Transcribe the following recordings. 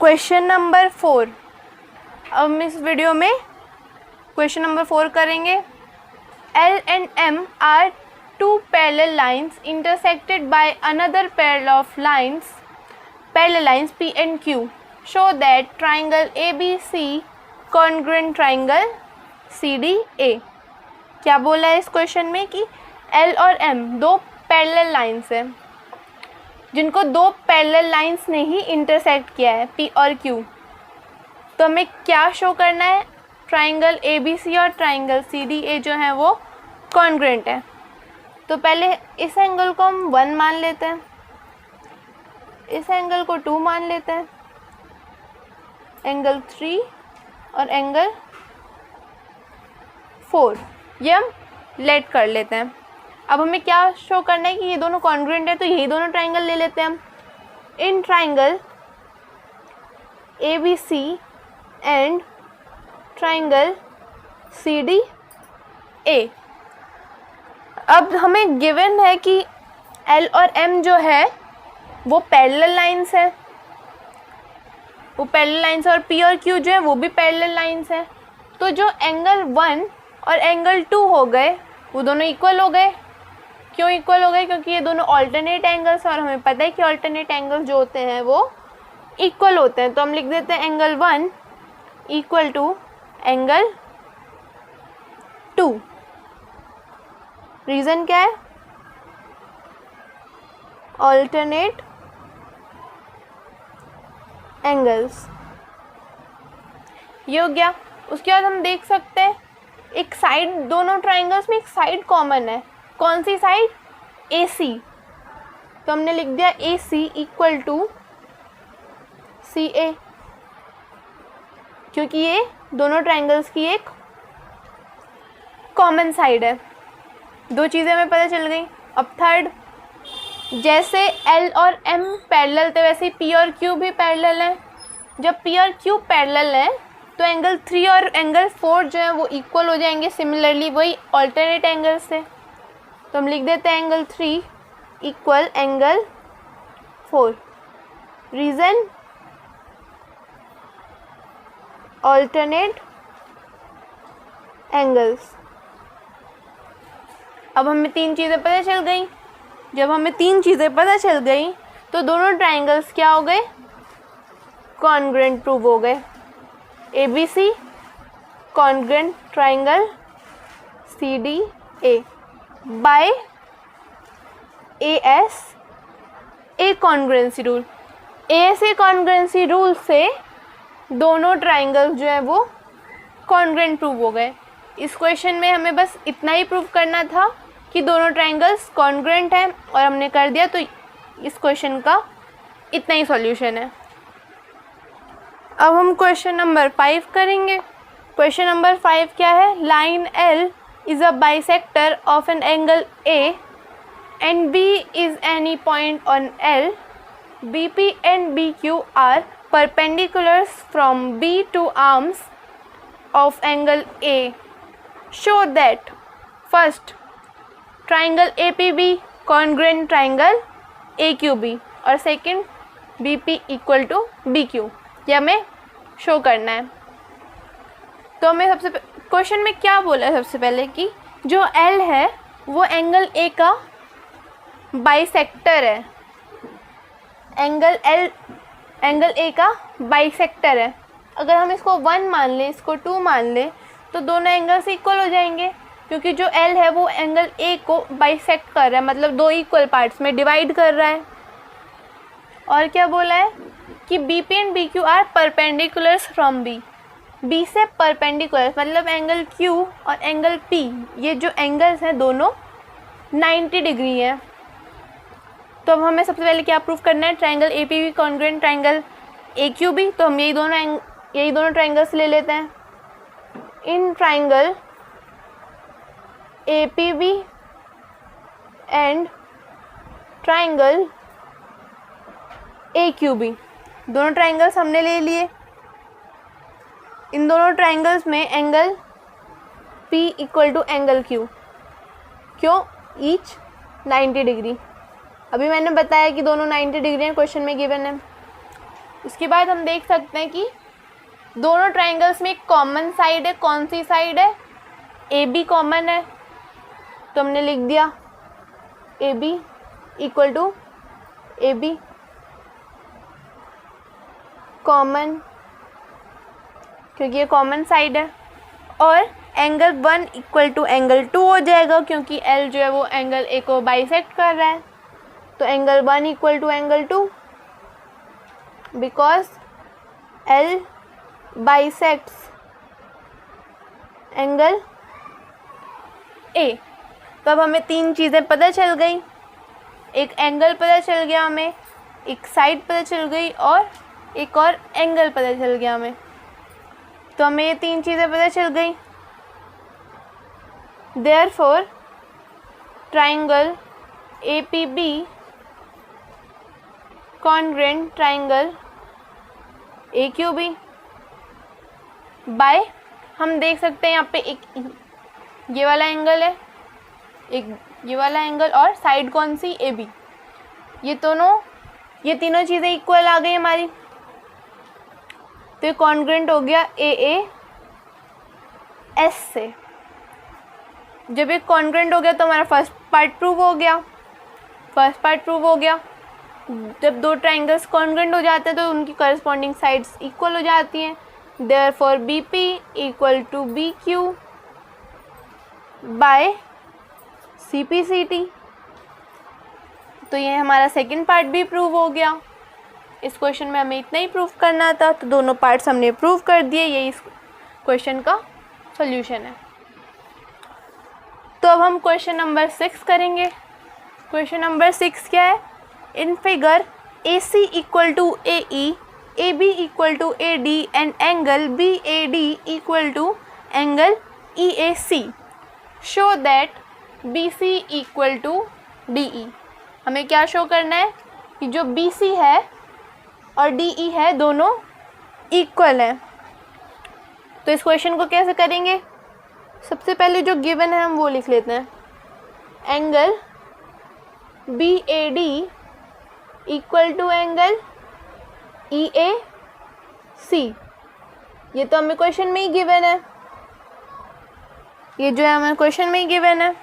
Question number 4। अब हम इस वीडियो में क्वेश्चन नंबर 4 करेंगे। L and M are two parallel lines intersected by another parallel lines P and Q. Show that triangle ABC congruent triangle CDA। क्या बोला है इस क्वेश्चन में कि L और M दो पैरेलल लाइंस है जिनको दो पैरेलल लाइंस ने ही इंटरसेक्ट किया है, P और Q। तो हमें क्या शो करना है, ट्राइंगल ABC और ट्राइंगल CDA जो है वो कॉन्ग्रुएंट है। तो पहले इस एंगल को हम 1 मान लेते हैं, इस एंगल को 2 मान लेते हैं, एंगल 3 और एंगल 4 ये हम लेट कर लेते हैं। अब हमें क्या शो करना है कि ये दोनों कॉन्ग्रुएंट है, तो यही दोनों ट्राइंगल ले लेते हैं हम। In triangle ABC and triangle CDA। अब हमें गिवन है कि L और M जो है वो पैरेलल लाइंस है, वो पैरेलल लाइंस, और P और Q जो है वो भी पैरेलल लाइंस है। तो जो एंगल 1 और एंगल 2 हो गए वो दोनों इक्वल हो गए। क्यों इक्वल हो गए? क्योंकि ये दोनों ऑल्टरनेट एंगल्स, और हमें पता है कि ऑल्टरनेट एंगल्स जो होते हैं वो इक्वल होते हैं। तो हम लिख देते हैं angle 1 equal to angle 2। Reason क्या है? Alternate angles. ये हो गया। उसके बाद हम देख सकते हैं एक साइड, दोनों ट्राइंगल्स में एक साइड कॉमन है। कौन सी साइड? AC। तो हमने लिख दिया AC इक्वल टू CA, क्योंकि ये दोनों ट्राइंगल्स की एक कॉमन साइड है। दो चीज़ें हमें पता चल गई। अब थर्ड, जैसे L और M पैरेलल थे वैसे P और Q भी पैरेलल हैं। जब P और Q पैरेलल हैं तो एंगल 3 और एंगल 4 जो है वो इक्वल हो जाएंगे। सिमिलरली वही ऑल्टरनेट एंगल्स थे, तो हम लिख देते हैं angle 3 equal angle 4। Reason? Alternate angles. अब हमें 3 चीज़ें पता चल गई। जब हमें 3 चीज़ें पता चल गई तो दोनों ट्राइंगल्स क्या हो गए? कॉन्ग्रुएंट प्रूव हो गए। ABC congruent triangle CDA by ASA congruency rule. ASA congruency rule से दोनों ट्राइंगल्स जो है वो कॉन्ग्रुएंट प्रूव हो गए। इस क्वेश्चन में हमें बस इतना ही प्रूव करना था कि दोनों ट्राइंगल्स कॉन्ग्रुएंट हैं, और हमने कर दिया। तो इस क्वेश्चन का इतना ही सॉल्यूशन है। अब हम क्वेश्चन नंबर 5 करेंगे। क्वेश्चन नंबर 5 क्या है? Line L is a bisector of an angle A and B is any point on L. BP and BQ are perpendiculars from B to arms of angle A. Show that first triangle APB congruent triangle AQB और second BP equal to BQ। ये हमें show करना है। तो हमें सबसे question में क्या बोला है? सबसे पहले कि जो L है वो एंगल A का बाइसेक्टर है। एंगल A का बाइसेक्टर है। अगर हम इसको 1 मान लें, इसको 2 मान लें, तो दोनों एंगल्स इक्वल हो जाएंगे, क्योंकि जो L है वो एंगल A को बाइसेक्ट कर रहा है, मतलब 2 इक्वल पार्ट्स में डिवाइड कर रहा है। और क्या बोला है कि BP and BQ are perpendiculars from B से परपेंडिकुलर, मतलब एंगल Q और एंगल P, ये जो एंगल्स हैं दोनों 90 डिग्री हैं। तो अब हमें सबसे पहले क्या प्रूफ करना है? Triangle APB congruent triangle AQB। तो हम यही दोनों ट्राइंगल्स ले लेते हैं। In triangle APB and triangle AQB, दोनों ट्राइंगल्स हमने ले लिए। इन दोनों ट्राइंगल्स में angle P equal to angle Q, क्यों? Each 90 degree. अभी मैंने बताया कि दोनों 90 डिग्री हैं, क्वेश्चन में गिवन है। उसके बाद हम देख सकते हैं कि दोनों ट्राइंगल्स में एक कॉमन साइड है। कौन सी साइड है? ए बी कॉमन है, तो हमने लिख दिया A B equal to A B common, क्योंकि ये कॉमन साइड है। और एंगल 1 इक्वल टू एंगल 2 हो जाएगा, क्योंकि एल जो है वो एंगल ए को बाइसेक्ट कर रहा है। तो angle 1 equal to angle 2, because L bisects angle A. तो अब हमें 3 चीज़ें पता चल गई, एक एंगल पता चल गया हमें, एक साइड पता चल गई और एक और एंगल पता चल गया हमें। तो हमें ये 3 चीज़ें पता चल गई। Therefore triangle APB congruent triangle AQB by, हम देख सकते हैं यहाँ पे एक ये वाला एंगल है, एक ये वाला एंगल और साइड कौन सी? AB। ये तीनों चीज़ें इक्वल आ गई हमारी, तो ये कॉन्ग्रुएंट हो गया AAS से। जब ये कॉन्ग्रुएंट हो गया तो हमारा फर्स्ट पार्ट प्रूव हो गया। जब दो ट्राइंगल्स कॉन्ग्रुएंट हो जाते हैं तो उनकी करस्पॉन्डिंग साइड्स इक्वल हो जाती हैं। Therefore BP equal to BQ by CPCT। तो ये हमारा सेकंड पार्ट भी प्रूव हो गया। इस क्वेश्चन में हमें इतना ही प्रूव करना था, तो दोनों पार्ट्स हमने प्रूव कर दिए। यही इस क्वेश्चन का सॉल्यूशन है। तो अब हम क्वेश्चन नंबर 6 करेंगे। क्वेश्चन नंबर 6 क्या है? In figure AC equal to AE, AB equal to AD and angle BAD equal to angle EAC show that BC equal to DE। हमें क्या शो करना है कि जो BC है और DE है दोनों इक्वल है। तो इस क्वेश्चन को कैसे करेंगे? सबसे पहले जो गिवन है हम वो लिख लेते हैं। Angle BAD equal to angle EAC। ये तो हमें क्वेश्चन में ही गिवन है, ये जो है हमें क्वेश्चन में ही गिवन है।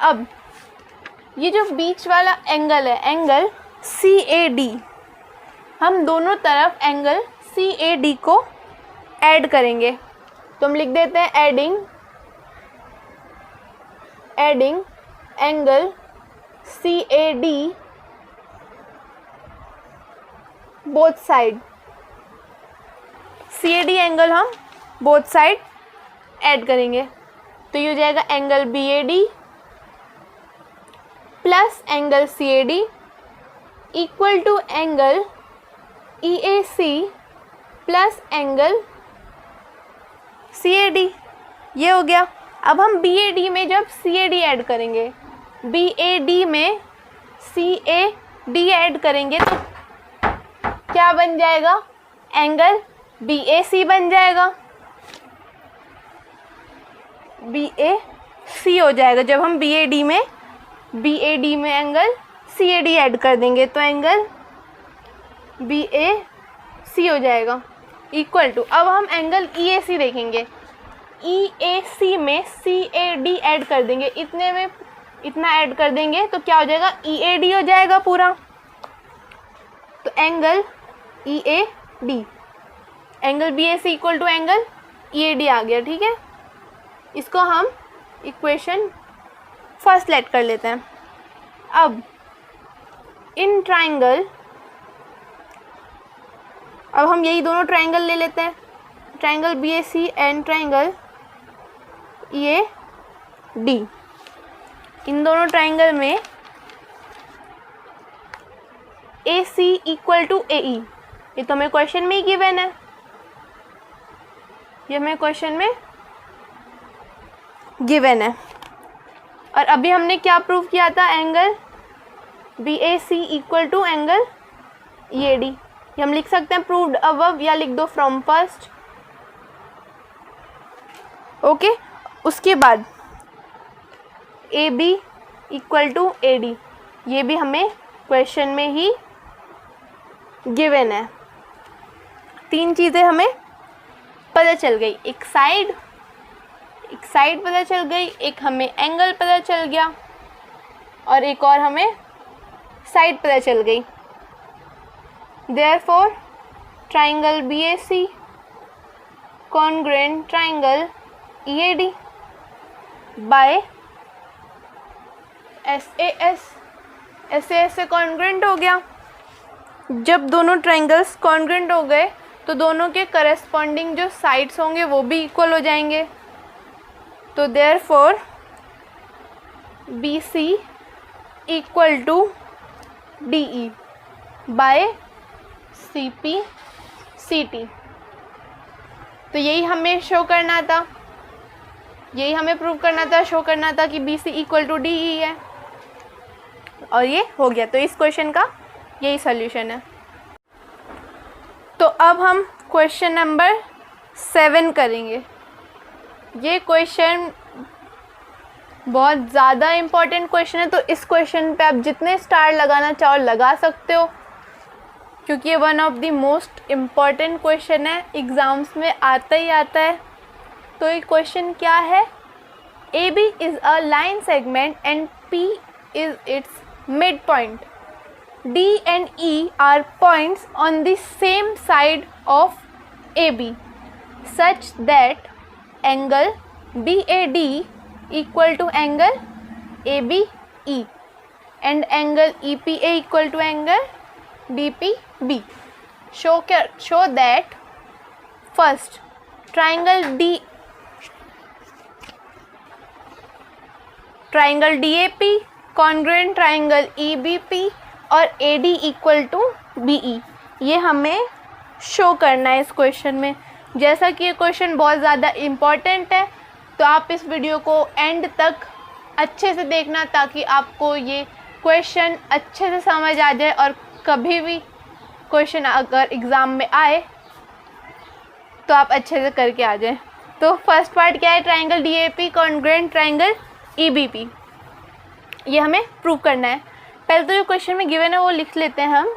अब ये जो बीच वाला एंगल है, एंगल CAD, हम दोनों तरफ एंगल CAD को ऐड करेंगे। तो हम लिख देते हैं adding angle CAD both side. CAD angle हम बोथ साइड ऐड करेंगे, तो ये हो जाएगा angle BAD plus angle CAD equal to angle EAC plus angle CAD। ये हो गया। अब हम BAD में जब CAD ऐड करेंगे, BAD में CAD ऐड करेंगे तो क्या बन जाएगा? एंगल BAC बन जाएगा, BAC हो जाएगा। जब हम BAD में एंगल CAD ऐड कर देंगे तो एंगल BAC हो जाएगा इक्वल टू। अब हम एंगल EAC देखेंगे, EAC में CAD ऐड कर देंगे, इतने में इतना ऐड कर देंगे तो क्या हो जाएगा? EAD हो जाएगा पूरा। तो angle EAD, angle BAC equal to angle EAD आ गया। ठीक है, इसको हम इक्वेशन फर्स्ट लेट कर लेते हैं। अब इन ट्राइंगल, अब हम यही दोनों ट्राइंगल ले लेते हैं, triangle BAC and triangle EAD। इन दोनों ट्राइंगल में AC इक्वल टू AE, ये तो हमें क्वेश्चन में ही गिवन है, ये हमें क्वेश्चन में गिवन है। और अभी हमने क्या प्रूव किया था? Angle BAC equal to angle EAD। ये हम लिख सकते हैं प्रूव्ड अबव, या लिख दो फ्रॉम फर्स्ट। ओके, उसके बाद AB इक्वल टू AD, ये भी हमें क्वेश्चन में ही गिवन है। तीन चीज़ें हमें पता चल गई, एक साइड पता चल गई, एक हमें एंगल पता चल गया और एक और हमें साइड पता चल गई। Therefore triangle BAC congruent triangle EAD by SAS से कॉन्ग्रुएंट हो गया। जब दोनों ट्राइंगल्स कॉन्ग्रुएंट हो गए तो दोनों के करस्पॉन्डिंग जो साइड्स होंगे वो भी इक्वल हो जाएंगे। तो therefore BC equal to DE by CT। तो यही हमें शो करना था, यही हमें प्रूव करना था, शो करना था कि BC इक्वल टू DE है और ये हो गया। तो इस क्वेश्चन का यही सॉल्यूशन है। तो अब हम क्वेश्चन नंबर 7 करेंगे। ये क्वेश्चन बहुत ज़्यादा इम्पॉर्टेंट क्वेश्चन है, तो इस क्वेश्चन पे आप जितने स्टार लगाना चाहो लगा सकते हो, क्योंकि ये one of the most important question है, एग्ज़ाम्स में आता ही आता है। तो ये क्वेश्चन क्या है? AB is a line segment and P is it's mid point. D and E are points on the same side of AB such that angle BAD equal to angle ABE and angle EPA equal to angle DPB. Show that first triangle DAP congruent triangle EBP और AD equal to BE, ये हमें show करना है इस question में। जैसा कि ये क्वेश्चन बहुत ज़्यादा इम्पॉर्टेंट है तो आप इस वीडियो को एंड तक अच्छे से देखना ताकि आपको ये क्वेश्चन अच्छे से समझ आ जाए और कभी भी क्वेश्चन अगर एग्ज़ाम में आए तो आप अच्छे से करके आ जाए। तो फर्स्ट पार्ट क्या है? Triangle DAP congruent triangle EBP, ये हमें प्रूव करना है। पहले तो जो क्वेश्चन में गिवन है वो लिख लेते हैं हम।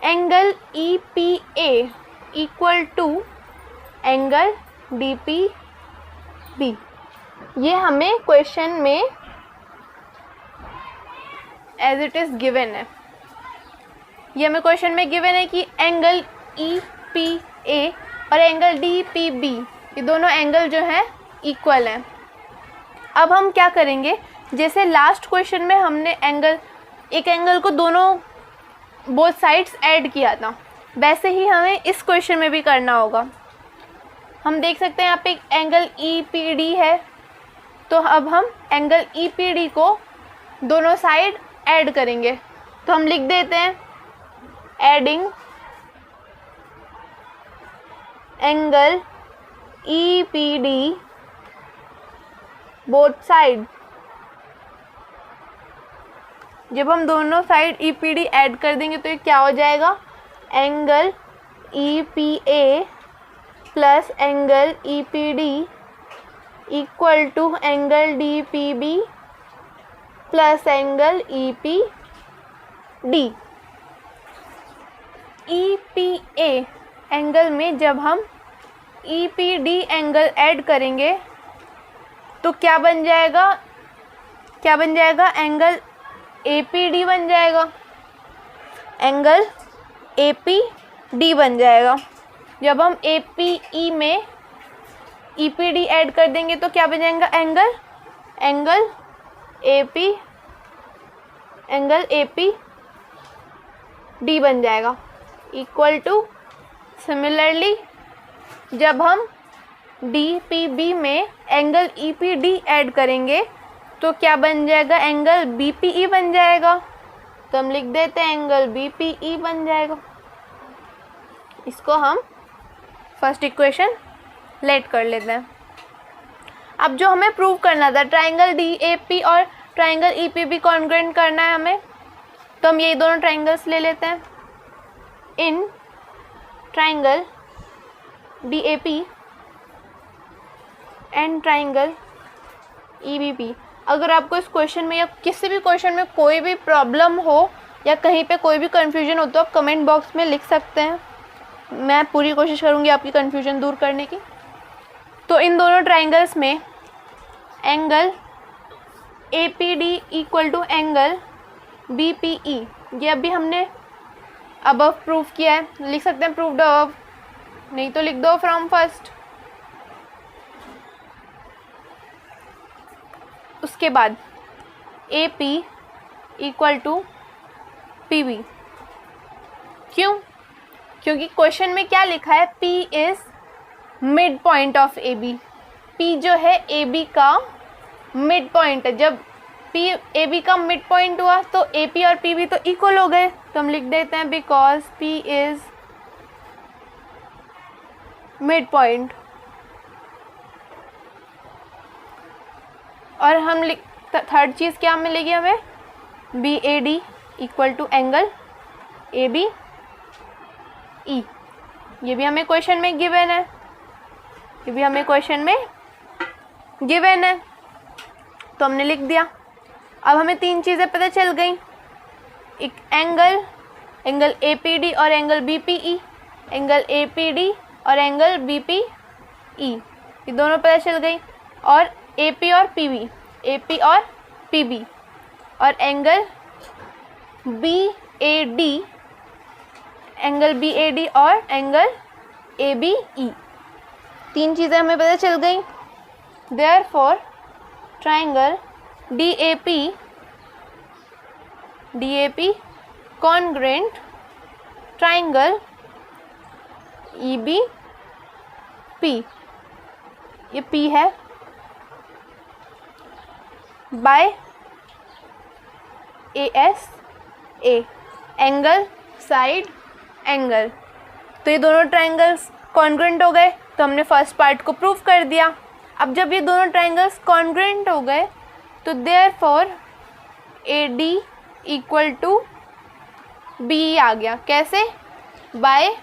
Angle EPA equal to angle DPB, ये हमें क्वेश्चन में एज इट इज़ गिवन है। ये हमें क्वेश्चन में गिवन है कि एंगल EPA और एंगल DPB, ये दोनों एंगल जो हैं इक्वल हैं। अब हम क्या करेंगे, जैसे लास्ट क्वेश्चन में हमने एक एंगल को दोनों बोथ साइड्स ऐड किया था, वैसे ही हमें इस क्वेश्चन में भी करना होगा। हम देख सकते हैं यहाँ पे एक एंगल EPD है, तो अब हम एंगल EPD को दोनों साइड ऐड करेंगे। तो हम लिख देते हैं adding angle EPD both side. जब हम दोनों साइड EPD ऐड कर देंगे तो ये क्या हो जाएगा? Angle EPA plus angle EPD equal to angle DPB plus angle EPD। EPA angle में जब हम EPD एंगल ऐड करेंगे तो क्या बन जाएगा? एंगल APD बन जाएगा, एंगल APD बन जाएगा। जब हम APE में EPD ऐड कर देंगे तो क्या बन जाएगा? एंगल APD बन जाएगा इक्वल टू। सिमिलरली जब हम DPB में एंगल EPD ऐड करेंगे तो क्या बन जाएगा? एंगल BPE बन जाएगा। तो हम लिख देते हैं एंगल BPE बन जाएगा। इसको हम फर्स्ट इक्वेशन लेट कर लेते हैं। अब जो हमें प्रूव करना था, ट्राइंगल DAP और ट्राइंगल EPB कॉन्ग्रुएंट करना है हमें, तो हम यही दोनों ट्राइंगल्स ले लेते हैं। In triangle DAP and triangle EBP, अगर आपको इस क्वेश्चन में या किसी भी क्वेश्चन में कोई भी प्रॉब्लम हो या कहीं पे कोई भी कन्फ्यूजन हो तो आप कमेंट बॉक्स में लिख सकते हैं। मैं पूरी कोशिश करूँगी आपकी कन्फ्यूजन दूर करने की। तो इन दोनों ट्राइंगल्स में angle APD equal to angle BPE, ये अभी हमने अबव प्रूव किया है, लिख सकते हैं प्रूव्ड अबव, नहीं तो लिख दो फ्रॉम फर्स्ट। उसके बाद AP इक्वल टू PB, क्यों? क्योंकि क्वेश्चन में क्या लिखा है, P is mid point of AB। P जो है AB का मिड पॉइंट है। जब P AB का मिड पॉइंट हुआ तो AP और PB तो इक्वल हो गए, तो हम लिख देते हैं because P is mid point. और हम थर्ड चीज़ क्या मिलेगी हमें, BAD equal to angle ABE, ये भी हमें क्वेश्चन में गिवन है, ये भी हमें क्वेश्चन में गिवन है, तो हमने लिख दिया। अब हमें तीन चीज़ें पता चल गई, एक एंगल APD और एंगल BPE, एंगल APD और एंगल BPE, ये दोनों पता चल गई। और AP और PB और एंगल BAD और एंगल ABE, तीन चीज़ें हमें पता चल गई। Therefore triangle DAP congruent triangle EBP, ये P है, by ASA, angle side angle. तो ये दोनों ट्राइंगल्स कॉन्ग्रुएंट हो गए, तो हमने फर्स्ट पार्ट को प्रूव कर दिया। अब जब ये दोनों ट्राइंगल्स कॉन्ग्रुएंट हो गए तो therefore AD equal to BE आ गया। कैसे? By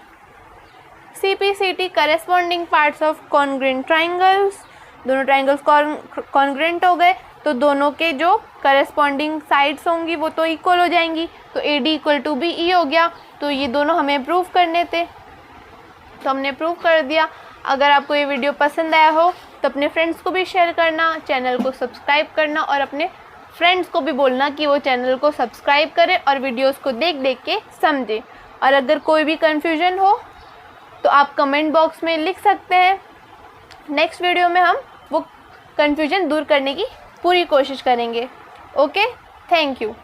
CPCT corresponding parts of congruent triangles. दोनों ट्राइंगल्स कॉन्ग्रुएंट हो गए तो दोनों के जो करेस्पॉन्डिंग साइड्स होंगी वो तो इक्वल हो जाएंगी, तो AD इक्वल टू BE हो गया। तो ये दोनों हमें प्रूव करने थे, तो हमने प्रूव कर दिया। अगर आपको ये वीडियो पसंद आया हो तो अपने फ्रेंड्स को भी शेयर करना, चैनल को सब्सक्राइब करना और अपने फ्रेंड्स को भी बोलना कि वो चैनल को सब्सक्राइब करें और वीडियोस को देख देख के समझें। और अगर कोई भी कन्फ्यूजन हो तो आप कमेंट बॉक्स में लिख सकते हैं। नेक्स्ट वीडियो में हम वो कन्फ्यूजन दूर करने की पूरी कोशिश करेंगे। Okay, thank you.